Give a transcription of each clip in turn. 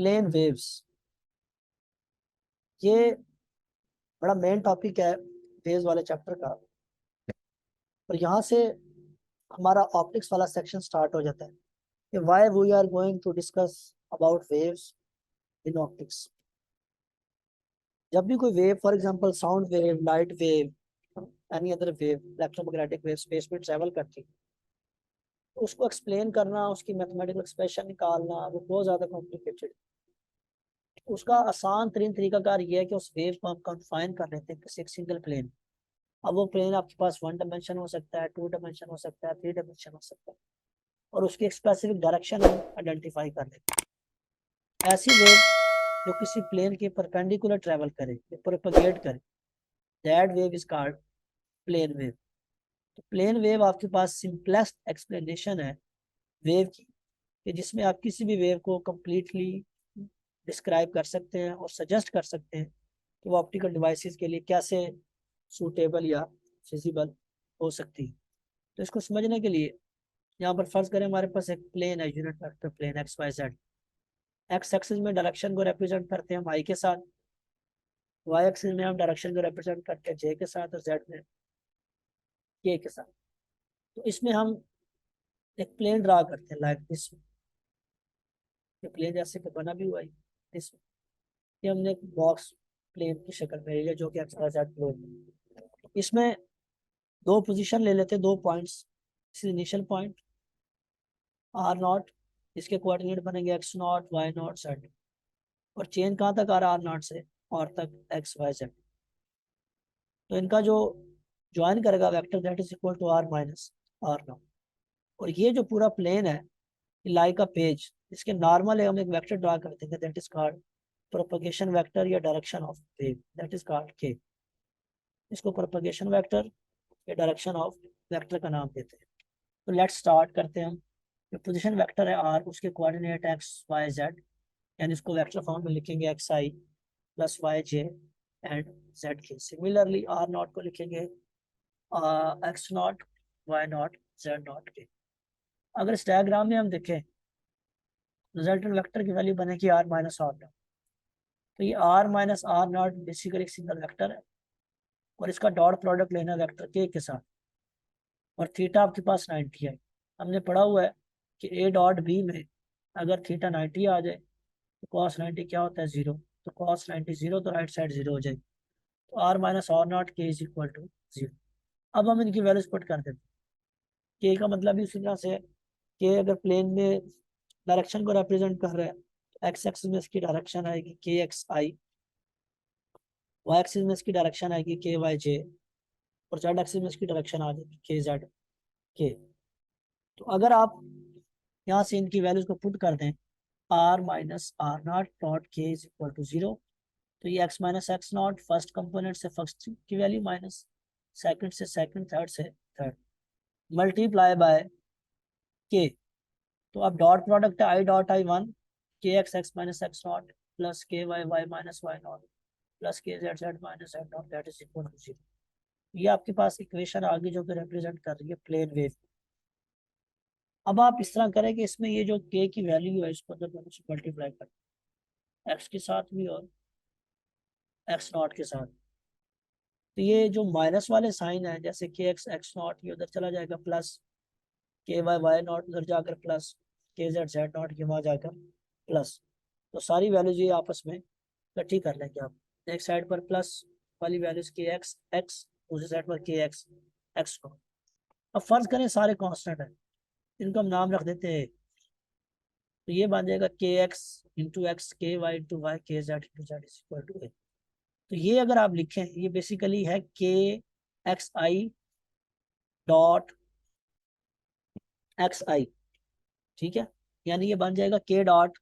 Plane waves, ये बड़ा main topic है वेव्स वाले चैप्टर का। और यहाँ से हमारा ऑप्टिक्स वाला सेक्शन स्टार्ट हो जाता है कि why we are going to discuss about waves in optics. जब भी कोई wave, for example sound wave, light wave, any other wave, electromagnetic wave space में ट्रेवल करती है, तो उसको एक्सप्लेन करना, उसकी मैथमेटिकल एक्सप्रेशन निकालना, वो बहुत ज़्यादा कॉम्प्लिकेटेड। उसका आसान तरीन तरीकाकार ये है कि उस वेव को हम कन्फाइन कर लेते हैं किसी एक सिंगल प्लेन। अब वो प्लेन आपके पास 1 डायमेंशन हो सकता है, 2 डायमेंशन हो सकता है, 3 डायमेंशन हो सकता है, और उसकी एक स्पेसिफिक डायरेक्शन हम आइडेंटिफाई कर लेते हैं। ऐसी वेव जो किसी प्लेन के परपेंडिकुलर ट्रेवल करे, प्रोपगेट करे, that wave is called plane wave. तो प्लेन वेव आपके पास सिंपलेस्ट एक्सप्लेनेशन है वेव की, कि जिसमें आप किसी भी वेव को कंप्लीटली डिस्क्राइब कर सकते हैं और सजेस्ट कर सकते हैं कि वो ऑप्टिकल डिवाइसेस के लिए कैसे सूटेबल या फिजिबल हो सकती है। तो इसको समझने के लिए यहाँ पर फर्ज करें हमारे पास एक प्लेन है, unit vector plane X Y Z. X axis में डायरेक्शन को रिप्रेजेंट करते हैं हम आई के साथ, वाई एक्सिस में हम डायरेक्शन को रिप्रेजेंट करते हैं जे के साथ, और जेड में के साथ। तो इसमें हम एक प्लेन ड्रा करते हैं लाइक दिस। ये प्लेन जैसे कि बना भी हुआ है दिस। ये हमने एक बॉक्स प्लेन की शक्ल में लिया जो कि एक्स वाई जेड प्लेन। इसमें दो पोजीशन ले लेते हैं, 2 points. Initial point R naught, इसके कोऑर्डिनेट बनेंगे X naught, Y naught, Z. और चेन कहाँ तक आ रहा है, आर नॉट से और तक एक्स वाई जेड। तो इनका जो ज्वाइन करेगा vector, that is equal to R minus are naught. और ये जो पूरा प्लेन है, लाई का पेज, इसके नॉर्मल है, हम एक वेक्टर ड्रा करते हैं, that is called propagation vector या direction of wave, that is called k. इसको प्रोपगेशन वेक्टर या डायरेक्शन ऑफ वेक्टर का नाम देते हैं। तो लेट्स स्टार्ट करते हैं हम। जो पोजीशन वेक्टर है आर, उसके कोऑर्डिनेट एक्स वाई जेड, यानी इसको वेक्टर फॉर्म में लिखेंगे X I plus Y J and Z K. Similarly R naught को लिखेंगे X naught, Y naught, Z naught K. अगर इस डायग्राम में हम देखें, रिजल्टेंट वेक्टर की वैल्यू बनेगी आर माइनस आर नॉट। तो ये R minus are naught basically एक सिंगल वेक्टर है, और इसका डॉट प्रोडक्ट लेना वेक्टर के साथ। और थीटा आपके पास 90 है। हमने पढ़ा हुआ है कि ए डॉट बी में अगर थीटा 90 आ जाए तो कॉस 90 क्या होता है, 0। तो कॉस 90 0, तो राइट साइड 0 हो जाएगी। तो आर माइनस आर नॉट के इज इक्वल टू 0। अब हम इनकी वैल्यूज पुट कर देते हैं। के का मतलब भी उसी तरह से है कि अगर प्लेन में डायरेक्शन को रिप्रेजेंट कर रहे हैं, एक्स एक्सिस में इसकी डायरेक्शन आएगी के एक्स आई, वाई एक्सिस में इसकी डायरेक्शन आएगी के वाई जे, और जेड एक्सिस में इसकी डायरेक्शन आ जाएगी के जेड के। तो अगर आप यहाँ से इनकी वैल्यूज को पुट कर दें, r minus are naught dot k is equal to 0, तो ये x minus x naught, first component से फर्स्ट की वैल्यू माइनस सेकंड से सेकंड, थर्ड से थर्ड, मल्टीप्लाई बाय के। तो अब डॉट प्रोडक्ट है i dot i one, k x x minus x naught plus k y y minus y naught plus k z z minus z naught, that is equal to 0। ये आपके पास equation आ गई जो कि represent कर रही है plane wave. अब आप इस तरह करें कि इसमें ये जो के की वैल्यू है, इसको अंदर दोनों से मल्टीप्लाई करें, एक्स के साथ भी और एक्स नॉट के साथ। तो ये जो माइनस वाले साइन है, जैसे के एक्स एक्स नॉट, ये उधर चला जाएगा, plus k y why not उधर जाकर plus, k z Z not ये वहाँ जाकर प्लस। तो सारी वैल्यूज ये आपस में इकट्ठी कर लेंगे आप। एक साइड पर प्लस वाली वैल्यूज के एक्स एक्स, दूसरी साइड पर के एक्स एक्स नॉट। अब फर्ज करें सारे कांस्टेंट है, इनको हम नाम रख देते हैं। तो ये बन जाएगा k x into x, k y into y, k z into z is equal to a. तो ये अगर आप लिखें, ये बेसिकली है k x i dot x i, ठीक है। यानी ये बन जाएगा के डॉट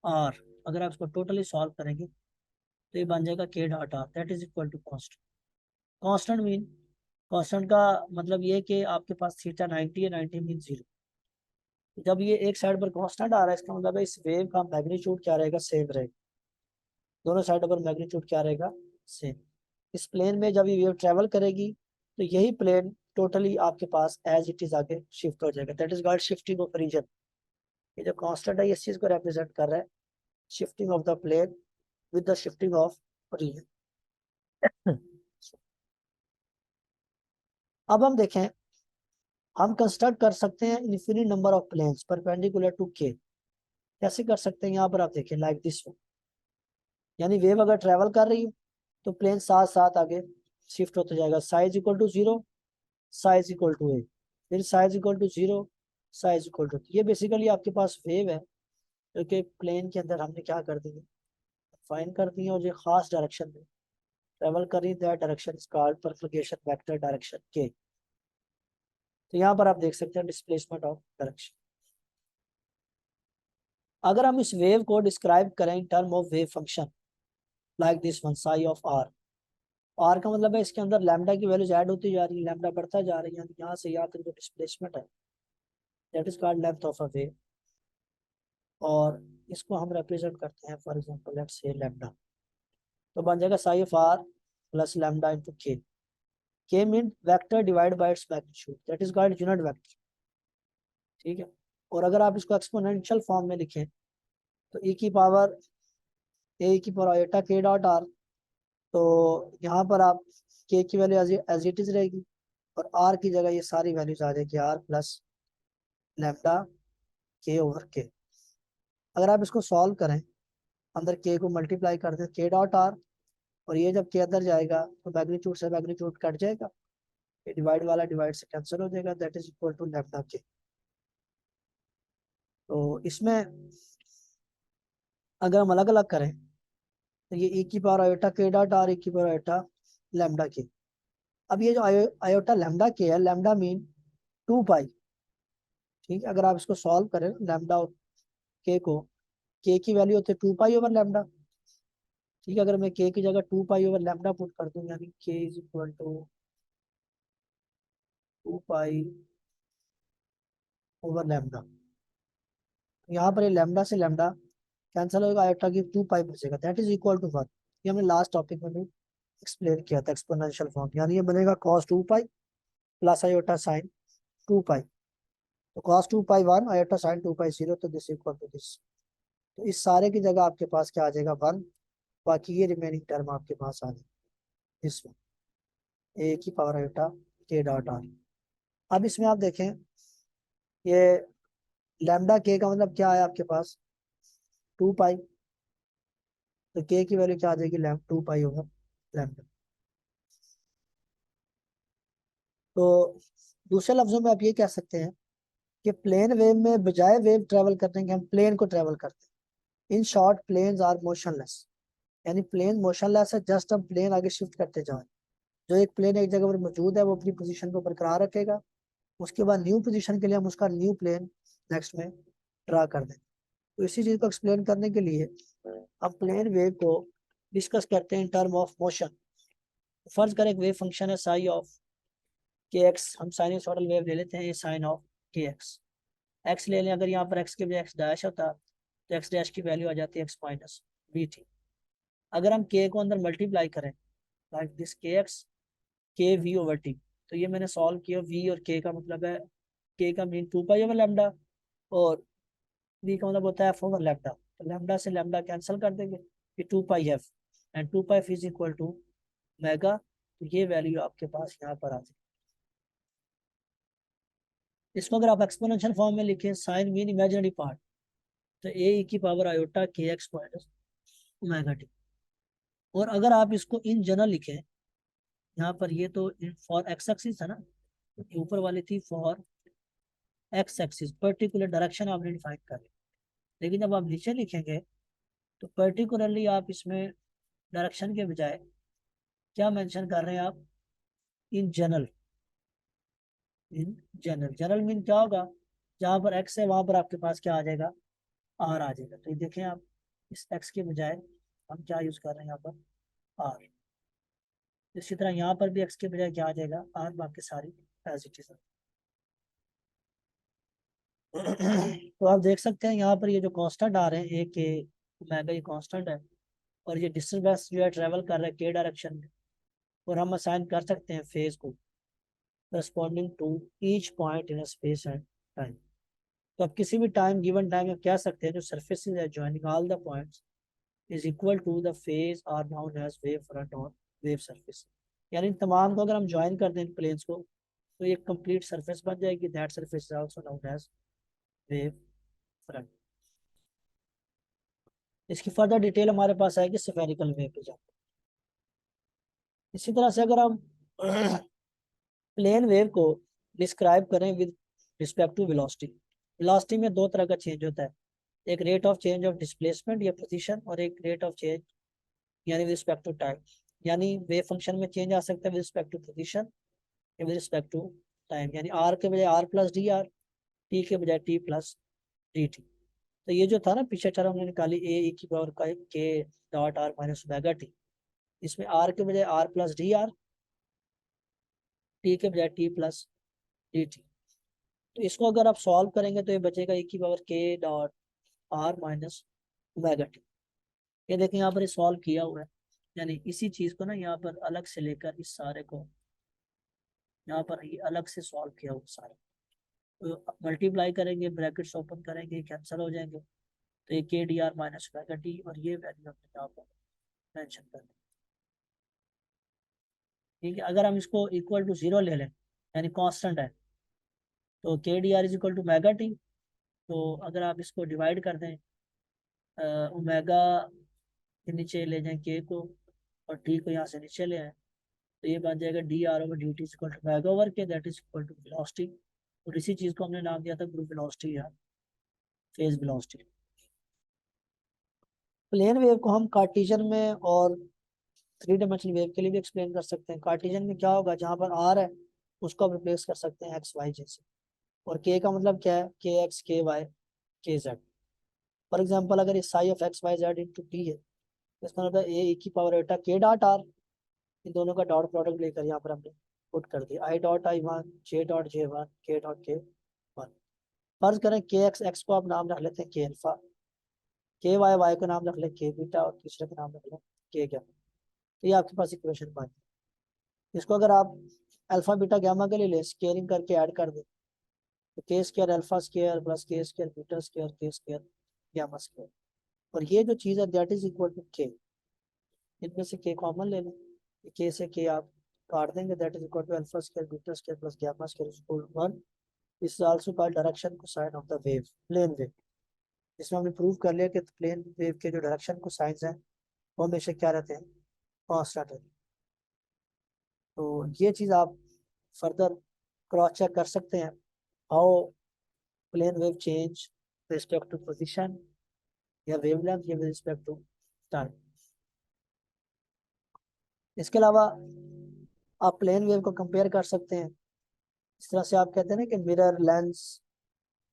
आर। अगर आप इसको टोटली सॉल्व करेंगे तो ये बन जाएगा K dot R, that is equal to constant. Constant mean, constant का मतलब ये कि आपके पास थीटा 90 है, 90 मीन 0। जब ये एक साइड पर कांस्टेंट आ रहा है, इसका मतलब है इस वेव का मैग्नीट्यूड क्या रहेगा, सेम रहेगा। दोनों साइडों पर मैग्नीट्यूड क्या रहेगा, सेम। इस प्लेन में जब ये वेव ट्रेवल करेगी तो यही प्लेन टोटली आपके पास एज इट इज आगे शिफ्ट हो जाएगा, that is called shifting of region. ये जो कांस्टेंट है, इस चीज को रिप्रेजेंट कर रहा है shifting of the plane with the shifting of region. अब हम देखें, हम कंस्ट्रक्ट कर सकते हैं infinite number of planes perpendicular to K. कैसे कर सकते हैं, यहाँ पर आप देखें लाइक दिस वन, यानी वेव अगर ट्रेवल कर रही है तो प्लेन साथ साथ आगे शिफ्ट होते जाएगा, size equal to 0, size equal to a, फिर size equal to 0, size equal to. ये बेसिकली आपके पास वेव है जो कि प्लेन के अंदर हमने क्या कर दी है, फाइन कर दी है, और जो खास डायरेक्शन में ट्रेवल कर रही है, that direction is called propagation vector direction k. तो यहाँ पर आप देख सकते हैं डिस्प्लेसमेंट ऑफ डायरेक्शन। अगर हम इस वेव को डिस्क्राइब करें in term of wave function like this one, psi of R. R का मतलब है इसके अंदर लैम्डा की वैल्यूज ऐड होती जा रही है, लैम्डा बढ़ता जा रही है, यहाँ से यहाँ तक जो डिस्प्लेसमेंट है that is called length of a wave, और इसको हम रिप्रेजेंट करते हैं for example let's say lambda. तो बन जाएगा psi of R plus lambda into K. K mean vector divide by its magnitude, that is called unit vector. ठीक है, और अगर आप इसको एक्सपोनेंशियल फॉर्म में लिखें तो ए की पावर आयोटा के डॉट आर, तो यहाँ पर आप के की वैल्यू एज इट इज रहेगी, और आर की जगह ये सारी वैल्यूज आ जाएगी आर प्लस लैम्डा के ओवर के। अगर आप इसको सॉल्व करें, अंदर के को मल्टीप्लाई कर दें के डॉट आर, और ये जब के अंदर जाएगा तो मैग्नीट्यूड से मैग्नीट्यूड कट जाएगा, ये डिवाइड वाला डिवाइड से कैंसिल हो जाएगा, that is equal to lambda K. तो इसमें अगर हम अलग अलग करें तो ये e की पावर आयोटा के डॉट आर, e की पावर आयोटा लैम्डा के। अब ये जो आयोटा लैम्डा के है, लैम्डा मीन 2 पाई। ठीक है, अगर आप इसको सॉल्व करें लैम्डा और के को, के की वैल्यू होती है 2 पाई ओवर लैम्डा। ठीक है, अगर मैं के की जगह 2 पाई ओवर लैम्डा पुट कर दूं, यानी K is equal to 2 pi over lambda, यहाँ पर ये लैम्डा से लैम्डा कैंसिल होगा, आयोटा की 2 पाई बचेगा, दैट इज इक्वल टू 1। ये हमने लास्ट टॉपिक में भी एक्सप्लेन किया था एक्सपोनेंशियल फॉर्म, यानी ये बनेगा cos 2 pi plus iota sine 2 पाई। तो कॉस 2 पाई 1, आयोटा साइन 2 पाई 0, तो दिस इक्वल टू दिस। तो इस सारे की जगह आपके पास क्या आ जाएगा 1, बाकी ये रिमेनिंग टर्म आपके पास आ जाएगी इस ए की पावर आयोटा के डॉट आर। अब इसमें आप देखें ये लैम्डा के का मतलब क्या है आपके पास 2 पाई, तो के की वैल्यू क्या आ जाएगी 2 पाई ओवर लैम्डा। तो दूसरे लफ्जों में आप ये कह सकते हैं कि प्लेन वेव में बजाय वेव ट्रेवल करने के हम प्लेन को ट्रेवल करते हैं। In short planes are motionless, यानी प्लेन मोशनलेस है, जस्ट हम प्लेन आगे शिफ्ट करते जाएं। जो एक प्लेन एक जगह पर मौजूद है वो अपनी पोजीशन को बरकरार रखेगा, उसके बाद न्यू पोजीशन के लिए हम उसका न्यू प्लेन नेक्स्ट में ड्रा कर दें। तो इसी चीज को एक्सप्लेन करने के लिए हम प्लेन वेव को डिस्कस करते हैं इन टर्म ऑफ मोशन। फर्ज करें एक वेव फंक्शन है साई ऑफ के एक्स, हम साइनसॉइडल वेव ले लेते हैं, ये साइन ऑफ के एक्स। एक्स ले लें, अगर यहाँ पर एक्स के बजाय एक्स डैश होता तो एक्स डैश की वैल्यू आ जाती है एक्स माइनस बी टी। अगर हम के को अंदर मल्टीप्लाई करें लाइक दिस के एक्स के वी ओवर टी, तो ये मैंने सॉल्व किया, वी और के का मतलब है, के का मीन 2 पाई ओवर लैम्डा, और वी का मतलब होता है एफ ओवर लैम्डा। तो लैम्डा से लैम्डा कैंसिल कर देंगे, ये 2 pi f, and 2 pi is equal to omega. तो ये वैल्यू आपके पास यहाँ पर आ जाए। इसको अगर आप एक्सपोनेंशियल फॉर्म में लिखें, साइन मीन इमेजिनरी पार्ट, तो ए की पावर आयोटा के एक्स माइनस ओमेगा टी। और अगर आप इसको इन जनरल लिखें, यहाँ पर ये तो फॉर एक्स एक्सिस है ना, तो ऊपर वाली थी for x axis, particular direction आपने डिफाइन कर ली। लेकिन जब आप नीचे लिखेंगे तो पर्टिकुलरली आप इसमें डायरेक्शन के बजाय क्या मेंशन कर रहे हैं आप, in general. In general, general mean क्या होगा, जहां पर एक्स है वहां पर आपके पास क्या आ जाएगा, आर आ जाएगा। तो ये देखें आप, इस एक्स के बजाय हम क्या यूज कर रहे हैं यहाँ पर, आर। इसी तरह यहाँ पर भी एक्स के बजाय क्या आ जाएगा, आर, बाकी सारी एज इट इज। तो आप देख सकते हैं यहाँ पर ये जो कांस्टेंट आ रहे हैं, ए के ओमेगा, ये कांस्टेंट है, और ये डिस्टेंस जो है ट्रेवल कर रहा है के डायरेक्शन में, और हम असाइन कर सकते हैं फेज को corresponding to each point in space and time. तो आप किसी भी टाइम गिवन टाइम में कह सकते हैं जो सर्फेसिस है joining all the points is equal to the phase are known as wave front और वेव सरफेस। यानी इन तमाम को अगर हम ज्वाइन कर दें प्लेन्स को तो ये कंप्लीट सरफेस बन जाएगी, that surface is also known as wave front. इसकी फर्दर डिटेल हमारे पास आएगी स्फेरिकल वेव पे जाकर। इसी तरह से अगर हम प्लेन वेव को डिस्क्राइब करें with respect to velocity, velocity में दो तरह का चेंज होता है, एक rate of change of displacement या पोजीशन और एक रेट ऑफ चेंज यानी विद रिस्पेक्ट टू टाइम। यानी वेव फंक्शन में चेंज आ सकता है विद रिस्पेक्ट टू पोजीशन या विद रिस्पेक्ट टू टाइम, यानी आर के बजाय R plus D R, T के बजाय टी प्लस डी टी। तो ये जो था ना पीछे टर्म हमने निकाली ए की पावर का K dot R minus omega T, इसमें आर के बजाय R plus D R, T के बजाय टी प्लस डी टी। तो इसको अगर आप सॉल्व करेंगे तो ये बचेगा e की पावर के dot R minus omega T. ये देखें यहाँ पर सॉल्व किया हुआ है, यानी इसी चीज को ना यहाँ पर अलग से लेकर इस सारे को यहाँ पर ये अलग से सॉल्व किया हुआ सारा, तो मल्टीप्लाई करेंगे, ब्रैकेट्स ओपन करेंगे, कैंसिल हो जाएंगे, तो ये के D are minus omega T और ये वैल्यू हमने यहाँ पर मेंशन कर दी। ठीक है, अगर हम इसको इक्वल टू जीरो ले लें यानी कांस्टेंट है तो K D R is equal to omega T. तो अगर आप इसको डिवाइड कर दें ओमेगा के नीचे ले जाएं के को और टी को यहाँ से नीचे ले आए तो ये बन जाएगा d r over d t is equal to omega over k, that is equal to velocity. और इसी चीज को हमने नाम दिया था ग्रुप वेलोसिटी या फेज वेलोसिटी। प्लेन वेव को हम कार्टेशियन में और थ्री डायमेंशनल वेव के लिए भी एक्सप्लेन कर सकते हैं। कार्टेशियन में क्या होगा, जहां पर आर है उसको आप रिप्लेस कर सकते हैं एक्स वाई जैसे, और के का मतलब क्या है, k x k Y k Z. For example अगर इस psi of X Y Z into T है तो इसका मतलब ए की पावर एटा के डॉट आर, इन दोनों का डॉट प्रोडक्ट लेकर यहाँ पर हमने पुट कर दिया आई dot i one J dot J one के डॉट के वन। फर्ज करें के एक्स एक्स को आप नाम रख लेते हैं के अल्फा, के वाई वाई को नाम रख ले के बीटा और तीसरे का नाम रख ले के गैमा। तो ये आपके पास इक्वेशन बन गई। इसको अगर आप अल्फा बीटा गैमा के लिए ले स्केयरिंग करके ऐड कर दें तो के स्केयर अल्फा स्केयर प्लस के स्केयर बीटा स्केयर के स्केयर गैमा स्केयर, और ये जो चीज़ है दैट इज इक्वल टू के। इनमें से के कॉमन ले लें, के से के आप काट देंगे, that is equal to alpha square beta square plus gamma square is equal to 1। This is also called direction cosine of the wave, plane wave. इसमें हमने प्रूव कर लिया कि प्लेन वेव के जो डायरेक्शन कोसाइंस हैं वो हमेशा क्या रहते हैं, कांस्टेंट रहते हैं। तो ये चीज़ आप फर्दर क्रॉस चेक कर सकते हैं, how plane wave change respect to position या वेवलेंथ या रिस्पेक्ट टू टाइम। इसके अलावा आप प्लेन वेव को कंपेयर कर सकते हैं, इस तरह से आप कहते हैं ना कि मिरर लेंस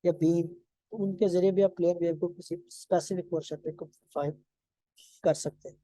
या बीम, तो उनके जरिए भी आप प्लेन वेव को किसी स्पेसिफिक पोर्शन पे फाइंड कर सकते हैं।